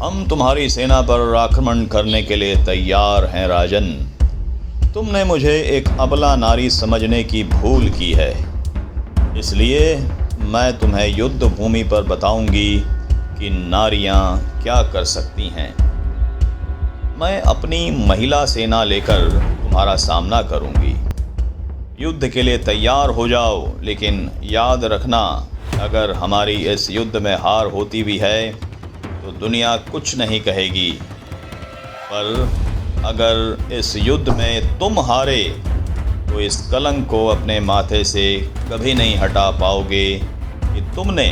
हम तुम्हारी सेना पर आक्रमण करने के लिए तैयार हैं राजन। तुमने मुझे एक अबला नारी समझने की भूल की है, इसलिए मैं तुम्हें युद्ध भूमि पर बताऊंगी कि नारियां क्या कर सकती हैं। मैं अपनी महिला सेना लेकर तुम्हारा सामना करूंगी। युद्ध के लिए तैयार हो जाओ, लेकिन याद रखना, अगर हमारी इस युद्ध में हार होती भी है तो दुनिया कुछ नहीं कहेगी, पर अगर इस युद्ध में तुम हारे तो इस कलंक को अपने माथे से कभी नहीं हटा पाओगे कि तुमने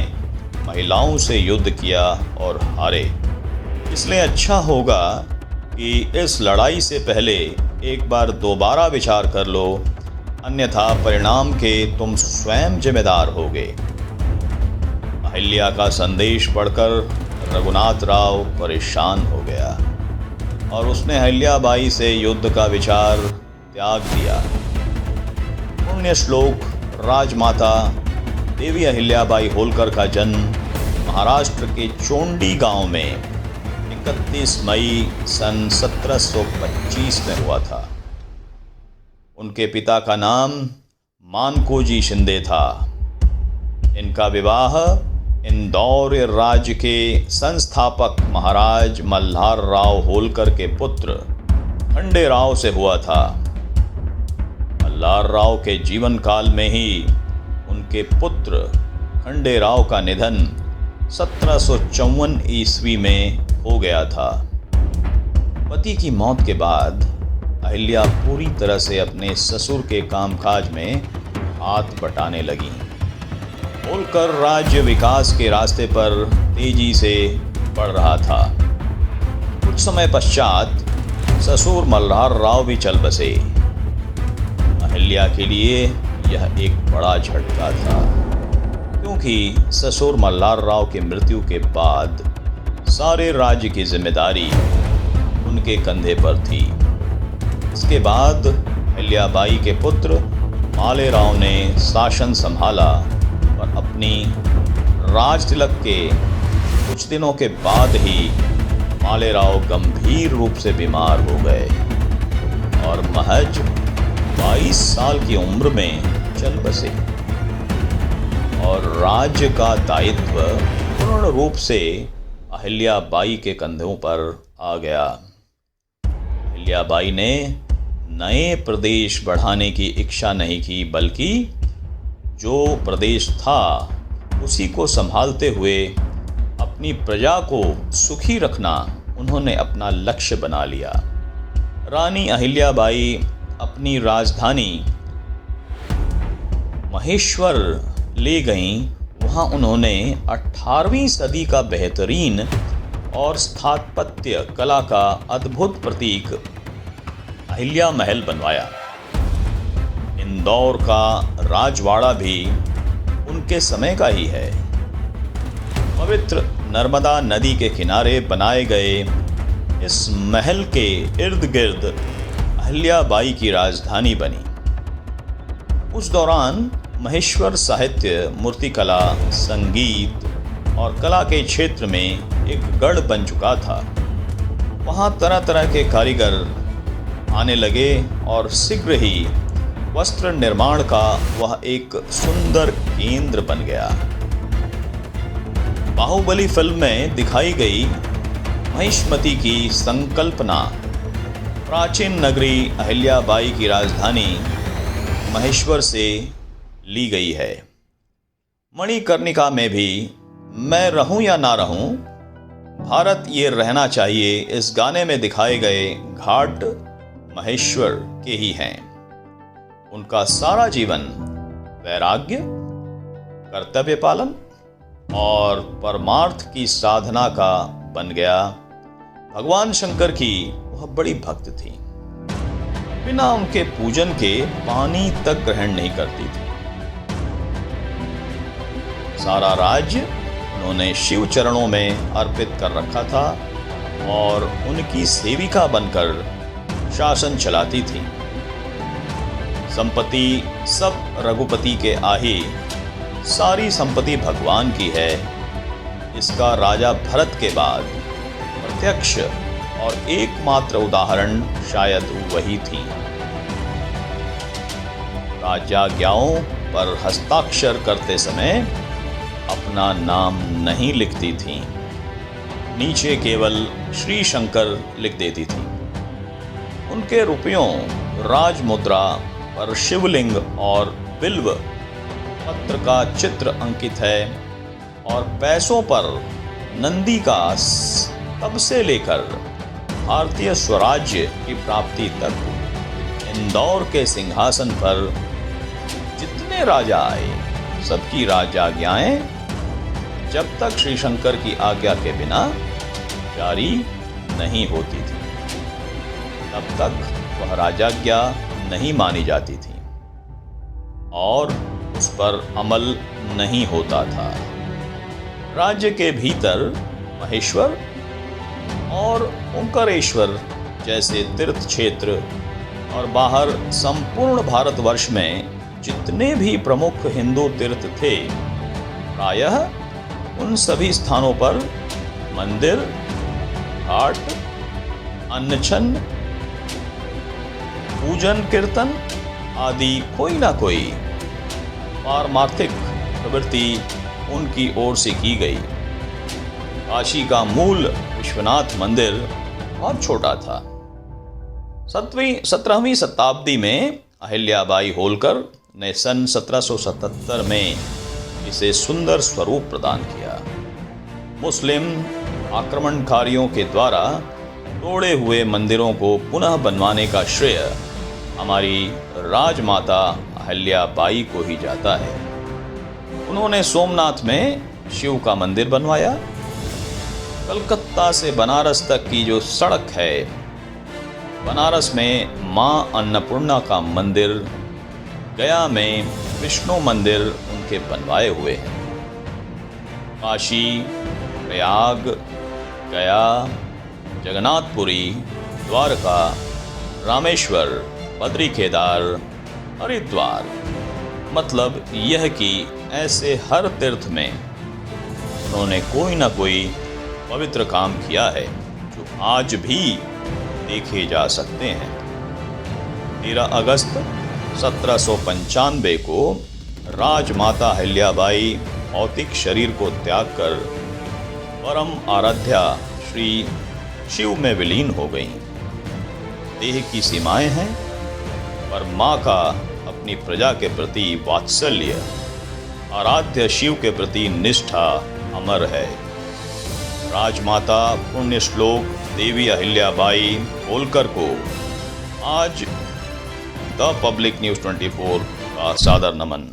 महिलाओं से युद्ध किया और हारे। इसलिए अच्छा होगा कि इस लड़ाई से पहले एक बार दोबारा विचार कर लो, अन्यथा परिणाम के तुम स्वयं जिम्मेदार होगे। अहिल्या का संदेश पढ़कर रघुनाथ राव परेशान हो गया और उसने अहिल्याबाई से युद्ध का विचार त्याग दिया। पुण्य श्लोक राजमाता देवी अहिल्याबाई होलकर का जन्म महाराष्ट्र के चोंडी गांव में 31 मई सन 1725 में हुआ था। उनके पिता का नाम मानकोजी शिंदे था। इनका विवाह इंदौर राज्य के संस्थापक महाराज मल्हार राव होलकर के पुत्र खंडेराव से हुआ था। मल्हार राव के जीवन काल में ही उनके पुत्र खंडेराव का निधन 1754 ईस्वी में हो गया था। पति की मौत के बाद अहिल्या पूरी तरह से अपने ससुर के कामकाज में हाथ बटाने लगी। होलकर राज्य विकास के रास्ते पर तेजी से बढ़ रहा था। कुछ समय पश्चात ससुर मल्हार राव भी चल बसे। अहिल्या के लिए यह एक बड़ा झटका था, क्योंकि ससुर मल्हार राव की मृत्यु के बाद सारे राज्य की जिम्मेदारी उनके कंधे पर थी। इसके बाद अहिल्याबाई के पुत्र मालेराव ने शासन संभाला और अपनी राज तिलक के कुछ दिनों के बाद ही मालेराव गंभीर रूप से बीमार हो गए और महज 22 साल की उम्र में चल बसे और राज्य का दायित्व पूर्ण रूप से अहिल्याबाई के कंधों पर आ गया। अहिल्याबाई ने नए प्रदेश बढ़ाने की इच्छा नहीं की, बल्कि जो प्रदेश था उसी को संभालते हुए अपनी प्रजा को सुखी रखना उन्होंने अपना लक्ष्य बना लिया। रानी अहिल्याबाई अपनी राजधानी महेश्वर ले गईं। वहां उन्होंने 18वीं सदी का बेहतरीन और स्थापत्य कला का अद्भुत प्रतीक अहिल्या महल बनवाया। इंदौर का राजवाड़ा भी उनके समय का ही है। पवित्र नर्मदा नदी के किनारे बनाए गए इस महल के इर्द गिर्द अहिल्याबाई की राजधानी बनी। उस दौरान महेश्वर साहित्य, मूर्तिकला, संगीत और कला के क्षेत्र में एक गढ़ बन चुका था। वहाँ तरह तरह के कारीगर आने लगे और शीघ्र ही वस्त्र निर्माण का वह एक सुंदर केंद्र बन गया। बाहुबली फिल्म में दिखाई गई महिष्मती की संकल्पना प्राचीन नगरी अहिल्याबाई की राजधानी महेश्वर से ली गई है। मणिकर्णिका में भी मैं रहूं या ना रहूं, भारत ये रहना चाहिए, इस गाने में दिखाए गए घाट महेश्वर के ही हैं। उनका सारा जीवन वैराग्य, कर्तव्य पालन और परमार्थ की साधना का बन गया। भगवान शंकर की वह बड़ी भक्त थी। बिना उनके पूजन के पानी तक ग्रहण नहीं करती थी। सारा राज्य उन्होंने शिव चरणों में अर्पित कर रखा था और उनकी सेविका बनकर शासन चलाती थी। संपत्ति सब रघुपति के आही, सारी संपत्ति भगवान की है। इसका राजा भरत के बाद प्रत्यक्ष और एकमात्र उदाहरण शायद वही थी। राजाज्ञाओं पर हस्ताक्षर करते समय अपना नाम नहीं लिखती थीं, नीचे केवल श्री शंकर लिख देती थीं। उनके रुपयों, राजमुद्रा पर शिवलिंग और बिल्व पत्र का चित्र अंकित है और पैसों पर नंदी का तब से लेकर भारतीय स्वराज्य की प्राप्ति तक इंदौर के सिंहासन पर जितने राजा आए सबकी राजाज्ञाएं जब तक श्री शंकर की आज्ञा के बिना जारी नहीं होती थी तब तक वह राजाज्ञा नहीं मानी जाती थी और उस पर अमल नहीं होता था। राज्य के भीतर महेश्वर और ओंकारेश्वर जैसे तीर्थ क्षेत्र और बाहर संपूर्ण भारतवर्ष में जितने भी प्रमुख हिंदू तीर्थ थे, प्रायः उन सभी स्थानों पर मंदिर, घाट, अन्नछन्न, पूजन कीर्तन आदि कोई ना कोई पारमार्थिक प्रवृत्ति उनकी ओर से की गई। काशी का मूल विश्वनाथ मंदिर बहुत छोटा था। 17वीं शताब्दी में अहिल्याबाई होलकर ने सन 1777 में इसे सुंदर स्वरूप प्रदान किया। मुस्लिम आक्रमणकारियों के द्वारा तोड़े हुए मंदिरों को पुनः बनवाने का श्रेय हमारी राजमाता अहिल्याबाई को ही जाता है। उन्होंने सोमनाथ में शिव का मंदिर बनवाया। कलकत्ता से बनारस तक की जो सड़क है, बनारस में मां अन्नपूर्णा का मंदिर, गया में विष्णु मंदिर उनके बनवाए हुए हैं। काशी, प्रयाग, गया, जगन्नाथपुरी, द्वारका, रामेश्वर, बद्री केदार, हरिद्वार, मतलब यह कि ऐसे हर तीर्थ में उन्होंने कोई ना कोई पवित्र काम किया है जो आज भी देखे जा सकते हैं। 13 अगस्त 1795 को राजमाता अहिल्याबाई भौतिक शरीर को त्याग कर परम आराध्या श्री शिव में विलीन हो गईं। देह की सीमाएं हैं पर माँ का अपनी प्रजा के प्रति वात्सल्य, आराध्य शिव के प्रति निष्ठा अमर है। राजमाता पुण्य श्लोक देवी अहिल्याबाई होलकर को आज द पब्लिक न्यूज़ 24 का सादर नमन।